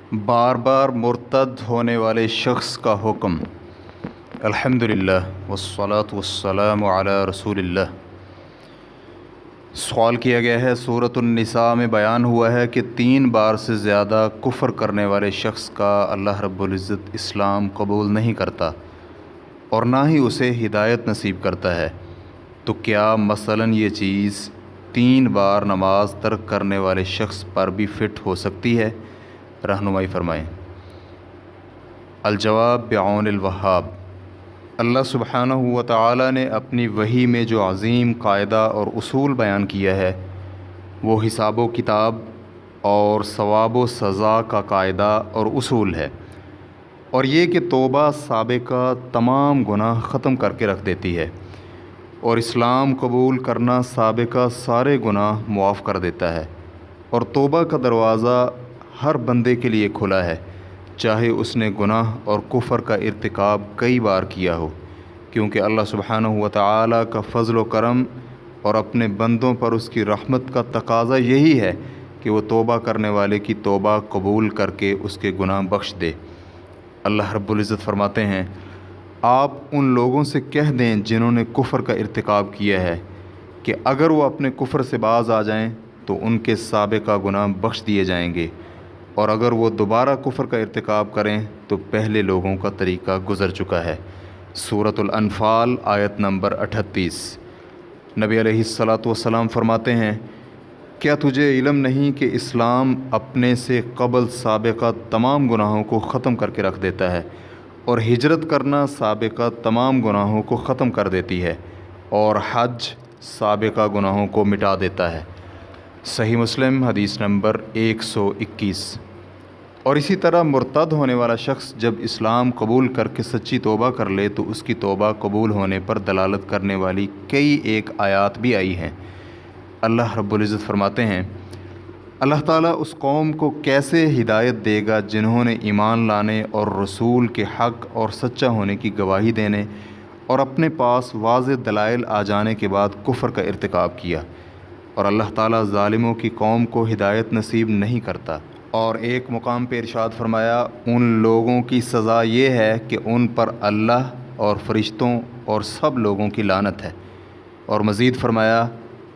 बार बार मुर्तद होने वाले शख्स का हुक्म। अल्हम्दुलिल्लाह वस्सलातु वस्सलामु अला रसूलिल्लाह। सवाल किया गया है, सूरतुन निसा में बयान हुआ है कि 3 बार से ज़्यादा कुफ़र करने वाले शख्स का अल्लाह रब्बुल इज़्ज़त इस्लाम कबूल नहीं करता और ना ही उसे हिदायत नसीब करता है। तो क्या मसलन ये चीज़ 3 बार नमाज तर्क करने वाले शख्स पर भी फ़िट हो सकती है? रहनुमाई फ़रमाएँ। अल-जवाब बिऔनिल वहाब। अल्लाह सुब्हानहु व तआला ने अपनी वही में जो अज़ीम कायदा और उसूल बयान किया है वो हिसाब व किताब और सवाब व सज़ा का कायदा और उसूल है, और ये कि तौबा साबिक़ा तमाम गुनाह ख़त्म करके रख देती है और इस्लाम कबूल करना साबिक़ा सारे गुनाह मुआफ़ कर देता है। और तौबा का दरवाज़ा हर बंदे के लिए खुला है, चाहे उसने गुनाह और कुफ़र का इर्तिकाब कई बार किया हो, क्योंकि अल्लाह सुब्हानहु व तआला का फ़ज़्ल व करम और अपने बंदों पर उसकी रहमत का तकाज़ा यही है कि वो तौबा करने वाले की तौबा कबूल करके उसके गुनाह बख्श दे। अल्लाह रब्बुल इज़्ज़त फ़रमाते हैं, आप उन लोगों से कह दें जिन्होंने कुफ़र का इर्तिकाब किया है कि अगर वो अपने कुफ़र से बाज़ आ जाएं तो उनके साबिक़ा गुनाह बख्श दिए जाएंगे, और अगर वो दोबारा कुफ़र का इर्तिकाब करें तो पहले लोगों का तरीक़ा गुज़र चुका है। सूरतुल अनफ़ाल आयत नंबर 38। नबी अलैहिस्सलातु वस्सलाम फ़रमाते हैं, क्या तुझे इल्म नहीं कि इस्लाम अपने से क़ब्ल साबिक़ा तमाम गुनाहों को ख़त्म करके रख देता है, और हिजरत करना साबिक़ा तमाम गुनाहों को ख़त्म कर देती है, और हज साबिक़ा गुनाहों को मिटा देता है। सही मुस्लिम हदीस नंबर 121। और इसी तरह मुर्तद होने वाला शख्स जब इस्लाम कबूल करके सच्ची तौबा कर ले तो उसकी तौबा कबूल होने पर दलालत करने वाली कई एक आयात भी आई हैं। अल्लाह रब्बुल इज़्ज़त फ़रमाते हैं, अल्लाह ताला उस कौम को कैसे हिदायत देगा जिन्होंने ईमान लाने और रसूल के हक़ और सच्चा होने की गवाही देने और अपने पास वाज़ेह दलाइल आ जाने के बाद कुफ़र का इर्तिकाब किया, और अल्लाह ताला ज़ालिमों की कौम को हिदायत नसीब नहीं करता। और एक मुकाम पे इरशाद फरमाया, उन लोगों की सज़ा ये है कि उन पर अल्लाह और फ़रिश्तों और सब लोगों की लानत है। और मज़ीद फरमाया,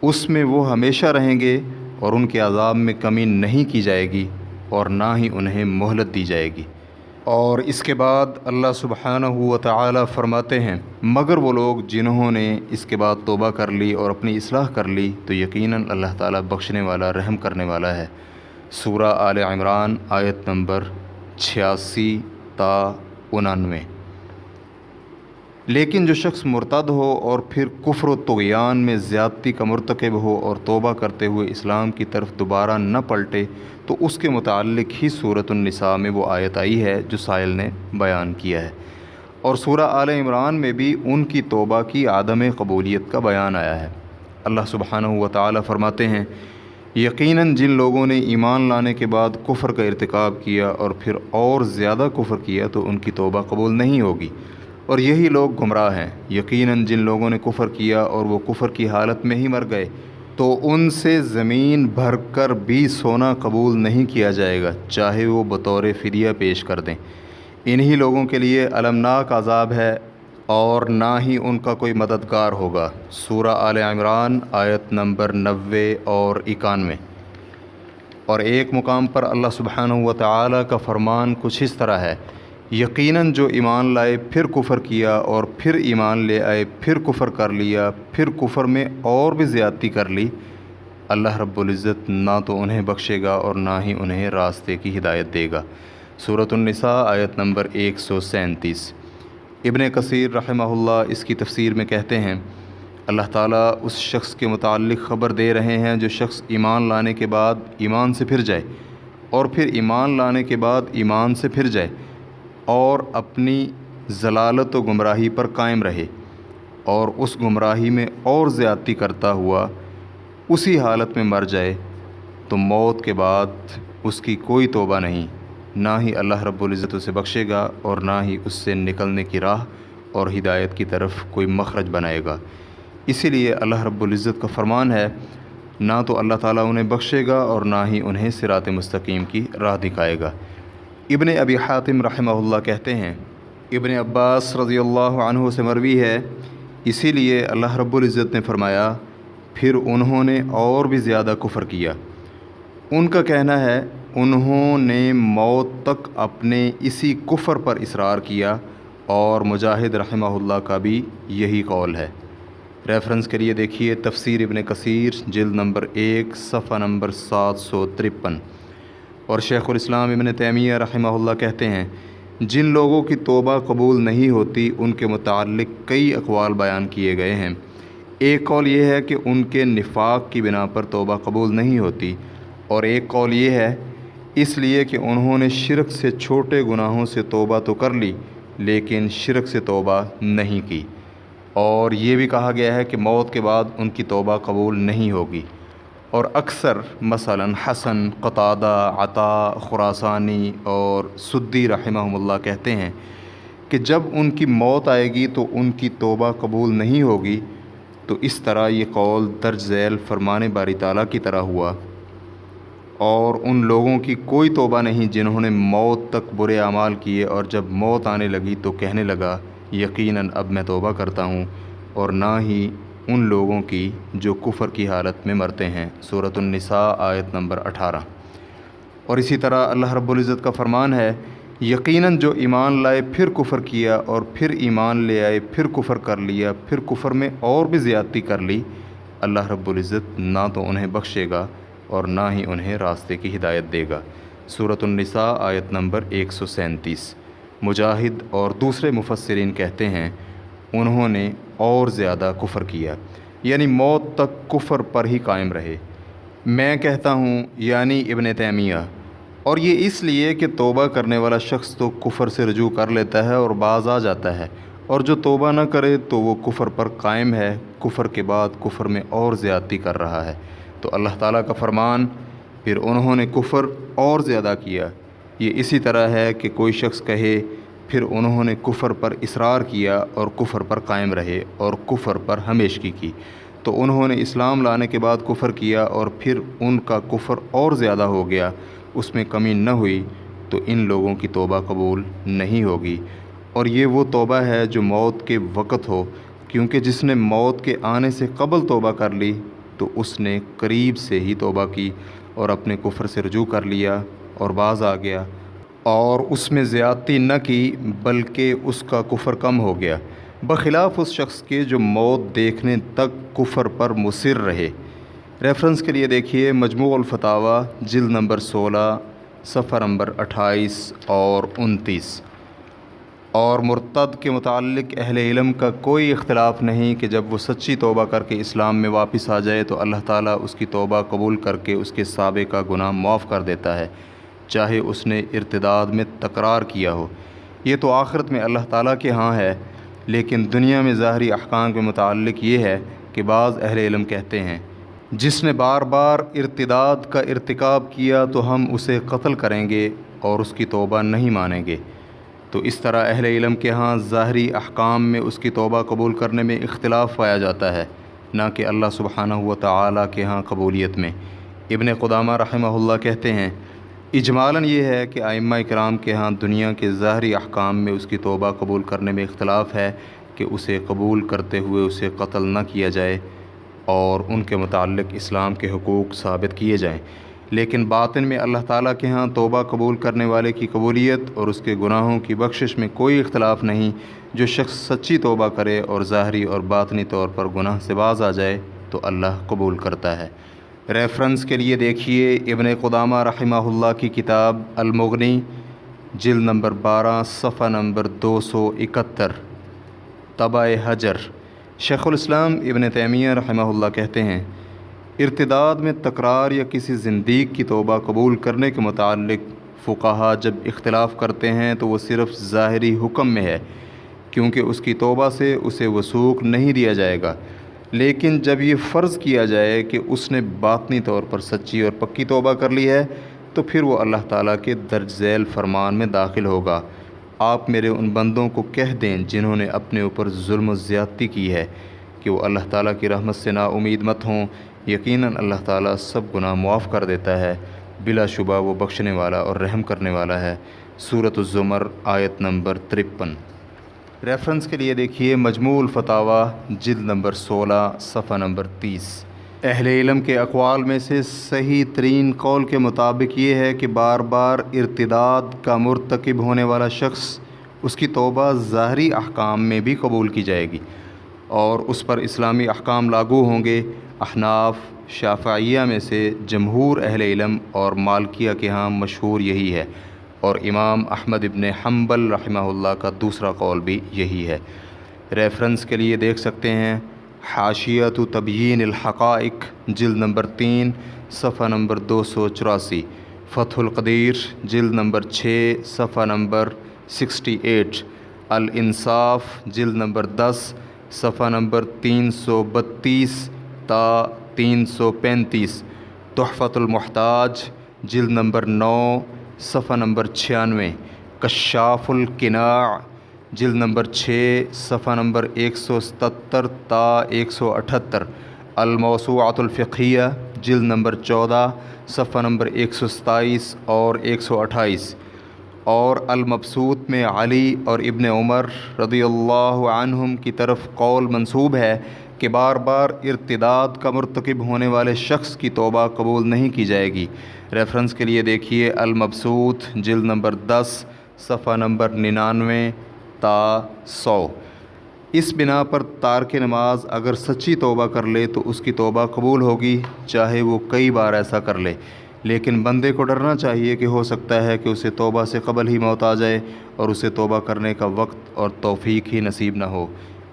उसमें वो हमेशा रहेंगे और उनके अज़ाब में कमी नहीं की जाएगी और ना ही उन्हें मोहलत दी जाएगी। और इसके बाद अल्लाह सुब्हानहु व तआला फ़रमाते हैं, मगर वो लोग जिन्होंने इसके बाद तौबा कर ली और अपनी इस्लाह कर ली तो यकीनन अल्लाह ताला बख्शने वाला रहम करने वाला है। सूरा आले इमरान आयत नंबर 86 ता 89। लेकिन जो शख्स मुर्तद हो और फिर कुफ्र व तुग़यान में ज़्यादती का मुर्तकिब हो और तौबा करते हुए इस्लाम की तरफ दोबारा न पलटे तो उसके मुताल्लिक़ ही सूरतुन निसा में वो आयत आई है जो साइल ने बयान किया है, और सूरा आले इमरान में भी उनकी तौबा की आदम कबूलियत का बयान आया है। अल्लाह सुब्हानहु व तआला फ़रमाते हैं, यकीनन जिन लोगों ने ईमान लाने के बाद कुफ़र का इर्तिकाब किया और फिर और ज़्यादा कुफ़र किया तो उनकी तौबा कबूल नहीं होगी, और यही लोग गुमराह हैं। यकीनन जिन लोगों ने कुफ़र किया और वो कुफ़र की हालत में ही मर गए तो उनसे ज़मीन भर कर भी सोना कबूल नहीं किया जाएगा, चाहे वो बतौर फ़िदिया पेश कर दें। इन्हीं लोगों के लिए अलमनाक अज़ाब है और ना ही उनका कोई मददगार होगा। सूरा आले इमरान आयत नंबर 90 और 91। और एक मुकाम पर अल्लाह सुब्हानहु व तआला का फ़रमान कुछ इस तरह है, यकीनन जो ईमान लाए फिर कुफ़र किया और फिर ईमान ले आए फिर कुफ़र कर लिया फिर कुफ़र में और भी ज़्यादती कर ली, अल्लाह रब्बुल इज़्ज़त ना तो उन्हें बख्शेगा और ना ही उन्हें रास्ते की हिदायत देगा। सूरतुन निसा आयत नंबर 137। इब्ने कसीर रहमहुल्लाह इसकी तफसीर में कहते हैं, अल्लाह ताला उस शख्स के मुताल्लिक़ ख़बर दे रहे हैं जो शख्स ईमान लाने के बाद ईमान से फिर जाए और फिर ईमान लाने के बाद ईमान से फिर जाए और अपनी ज़लालत व गुमराही पर कायम रहे और उस गुमराही में और ज़्यादती करता हुआ उसी हालत में मर जाए तो मौत के बाद उसकी कोई तौबा नहीं, ना ही अल्लाह रब्बुल इज़्ज़त उसे बख्शेगा और ना ही उससे निकलने की राह और हिदायत की तरफ कोई मखरज बनाएगा। इसीलिए अल्लाह रब्बुल इज़्ज़त का फ़रमान है, ना तो अल्लाह ताला उन्हें बख्शेगा और ना ही उन्हें सिरात मुस्तकीम की राह दिखाएगा। ابن ابی حاتم رحمہ کہتے ہیں ابن عباس رضی اللہ عنہ سے مروی ہے، اسی لیے اللہ رب العزت نے فرمایا پھر انہوں نے اور بھی زیادہ کفر کیا۔ ان کا کہنا ہے انہوں نے موت تک اپنے اسی کفر پر اصرار کیا، اور مجاہد رحمہ اللہ کا بھی یہی قول ہے۔ ریفرنس کے لیے دیکھیے تفسیر ابن کثیر جلد نمبر 1 صفحہ نمبر 753۔ اور شیخ الاسلام ابن تیمیہ رحمہ اللہ کہتے ہیں جن لوگوں کی توبہ قبول نہیں ہوتی ان کے متعلق کئی اقوال بیان کیے گئے ہیں۔ ایک قول یہ ہے کہ ان کے نفاق کی بنا پر توبہ قبول نہیں ہوتی، اور ایک قول یہ ہے اس لیے کہ انہوں نے شرک سے چھوٹے گناہوں سے توبہ تو کر لی لیکن شرک سے توبہ نہیں کی، اور یہ بھی کہا گیا ہے کہ موت کے بعد ان کی توبہ قبول نہیں ہوگی۔ اور اکثر مثلا حسن، قتادہ، عطا، خراسانی اور سدی رحمہم اللہ کہتے ہیں کہ جب ان کی موت آئے گی تو ان کی توبہ قبول نہیں ہوگی، تو اس طرح یہ قول درج ذیل فرمان باری تعالیٰ کی طرح ہوا، اور ان لوگوں کی کوئی توبہ نہیں جنہوں نے موت تک برے اعمال کیے اور جب موت آنے لگی تو کہنے لگا یقیناً اب میں توبہ کرتا ہوں، اور نہ ہی ان لوگوں کی جو کفر کی حالت میں مرتے ہیں۔ سورۃ النساء آیت نمبر 18۔ اور اسی طرح اللہ رب العزت کا فرمان ہے یقیناً جو ایمان لائے پھر کفر کیا اور پھر ایمان لے آئے پھر کفر کر لیا پھر کفر میں اور بھی زیادتی کر لی، اللہ رب العزت نہ تو انہیں بخشے گا اور نہ ہی انہیں راستے کی ہدایت دے گا۔ سورۃ النساء آیت نمبر 137۔ مجاہد اور دوسرے مفسرین کہتے ہیں انہوں نے اور زیادہ کفر کیا، یعنی موت تک کفر پر ہی قائم رہے۔ میں کہتا ہوں یعنی ابن تیمیہ، اور یہ اس لیے کہ توبہ کرنے والا شخص تو کفر سے رجوع کر لیتا ہے اور باز آ جاتا ہے، اور جو توبہ نہ کرے تو وہ کفر پر قائم ہے، کفر کے بعد کفر میں اور زیادتی کر رہا ہے۔ تو اللہ تعالیٰ کا فرمان پھر انہوں نے کفر اور زیادہ کیا، یہ اسی طرح ہے کہ کوئی شخص کہے پھر انہوں نے کفر پر اصرار کیا اور کفر پر قائم رہے اور کفر پر ہمیشگی کی، تو انہوں نے اسلام لانے کے بعد کفر کیا اور پھر ان کا کفر اور زیادہ ہو گیا، اس میں کمی نہ ہوئی، تو ان لوگوں کی توبہ قبول نہیں ہوگی۔ اور یہ وہ توبہ ہے جو موت کے وقت ہو، کیونکہ جس نے موت کے آنے سے قبل توبہ کر لی تو اس نے قریب سے ہی توبہ کی اور اپنے کفر سے رجوع کر لیا اور باز آ گیا، اور اس میں زیادتی نہ کی بلکہ اس کا کفر کم ہو گیا، بخلاف اس شخص کے جو موت دیکھنے تک کفر پر مصر رہے۔ ریفرنس کے لیے دیکھیے مجموع الفتاوی جلد نمبر 16 صفحہ نمبر 28 اور 29۔ اور مرتد کے متعلق اہل علم کا کوئی اختلاف نہیں کہ جب وہ سچی توبہ کر کے اسلام میں واپس آ جائے تو اللہ تعالیٰ اس کی توبہ قبول کر کے اس کے سابقہ گناہ معاف کر دیتا ہے، چاہے اس نے ارتداد میں تکرار کیا ہو۔ یہ تو آخرت میں اللہ تعالیٰ کے ہاں ہے، لیکن دنیا میں ظاہری احکام کے متعلق یہ ہے کہ بعض اہل علم کہتے ہیں جس نے بار بار ارتداد کا ارتکاب کیا تو ہم اسے قتل کریں گے اور اس کی توبہ نہیں مانیں گے۔ تو اس طرح اہل علم کے ہاں ظاہری احکام میں اس کی توبہ قبول کرنے میں اختلاف پایا جاتا ہے، نہ کہ اللہ سبحانہ و تعالیٰ کے ہاں قبولیت میں۔ ابن قدامہ رحمہ اللہ کہتے ہیں اجمالاً یہ ہے کہ ائمہ کرام کے ہاں دنیا کے ظاہری احکام میں اس کی توبہ قبول کرنے میں اختلاف ہے کہ اسے قبول کرتے ہوئے اسے قتل نہ کیا جائے اور ان کے متعلق اسلام کے حقوق ثابت کیے جائیں، لیکن باطن میں اللہ تعالیٰ کے ہاں توبہ قبول کرنے والے کی قبولیت اور اس کے گناہوں کی بخشش میں کوئی اختلاف نہیں۔ جو شخص سچی توبہ کرے اور ظاہری اور باطنی طور پر گناہ سے باز آ جائے تو اللہ قبول کرتا ہے۔ ریفرنس کے لیے دیکھیے ابن قدامہ رحمہ اللہ کی کتاب المغنی جلد نمبر 12 صفحہ نمبر 271، طبع حجر۔ شیخ الاسلام ابن تیمیہ رحمہ اللہ کہتے ہیں ارتداد میں تکرار یا کسی زندیق کی توبہ قبول کرنے کے متعلق فقہا جب اختلاف کرتے ہیں تو وہ صرف ظاہری حکم میں ہے، کیونکہ اس کی توبہ سے اسے وثوق نہیں دیا جائے گا، لیکن جب یہ فرض کیا جائے کہ اس نے باطنی طور پر سچی اور پکی توبہ کر لی ہے تو پھر وہ اللہ تعالیٰ کے درج ذیل فرمان میں داخل ہوگا۔ آپ میرے ان بندوں کو کہہ دیں جنہوں نے اپنے اوپر ظلم و زیادتی کی ہے کہ وہ اللہ تعالیٰ کی رحمت سے نا امید مت ہوں، یقیناً اللہ تعالیٰ سب گناہ معاف کر دیتا ہے، بلا شبہ وہ بخشنے والا اور رحم کرنے والا ہے۔ सूरत ज़ुमर आयत नंबर 53। रेफरेंस के लिए देखिए मजमूल फतावा जिल्द नंबर 16 सफ़ा नंबर 30। अहले इल्म के अक़वाल में से सही तरीन कौल के मुताबिक ये है कि बार बार इर्तिदाद का मुर्तकिब होने वाला शख्स उसकी तौबा ज़ाहरी अहकाम में भी कबूल की जाएगी और उस पर इस्लामी अहकाम लागू होंगे। अहनाफ शाफ़िय्या में से जमहूर अहले इल्म और मालिकिया के यहाँ मशहूर यही है और इमाम अहमद इब्न हम्बल रहमहुल्लाह का दूसरा कौल भी यही है। रेफरेंस के लिए देख सकते हैं हाशियत तबयीन अल हक़ाइक़ जिल्द नंबर 3 सफ़ा नंबर 284, फ़थुल क़दीर जिल्द नंबर 6 सफ़ा नंबर 68, अल इंसाफ़ जिल्द नंबर 10 सफ़ा नंबर 332 ता 335, तुहफ़तुल मुहताज जिल्द नंबर 9 सफ़ा नंबर 96, कश्शाफ़ुल किनाअ जिल्द नंबर 6 सफ़ा नंबर 177 ता 178, अल मौसूअतुल फ़िक़हिया जिल्द नंबर 14 सफ़ा नंबर 127 और 128 और अल मबसूत में अली और इब्न उमर रज़ियल्लाहु अन्हुम की तरफ कौल मंसूब है कि बार बार इर्तिदाद का मुर्तकिब होने वाले शख्स की तौबा कबूल नहीं की जाएगी। रेफरेंस के लिए देखिए अल मबसूत जिल्द नंबर 10 सफ़ा नंबर 99 ता 100। इस बिना पर तारक नमाज अगर सच्ची तौबा कर ले तो उसकी तौबा कबूल होगी, चाहे वो कई बार ऐसा कर ले। लेकिन बंदे को डरना चाहिए कि हो सकता है कि उसे तौबा से कबल ही मौत आ जाए और उसे तौबा करने का वक्त और तौफीक ही नसीब न हो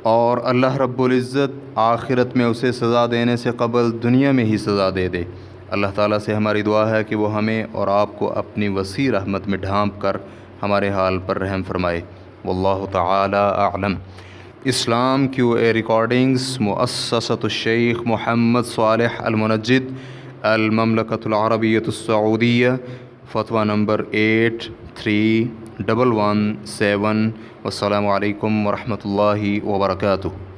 और अल्लाह रब्बुल इज़्ज़त आखिरत में उसे सज़ा देने से कबल दुनिया में ही सज़ा दे दे। अल्लाह ताला से हमारी दुआ है कि वो हमें और आपको अपनी वसी रहमत में ढांप कर हमारे हाल पर रहम फरमाए। वल्लाहु तआला अअलम। इस्लाम Q&A रिकॉर्डिंग्स मुअस्ससतुश शेख मोहम्मद सालेह अल मुनज्जिद अल ममलकतुल अरबिय्यतुस सऊदिया, फ़तवा नंबर 83117। वस्सलामु अलैकुम वरहमतुल्लाहि वबरकातुहू।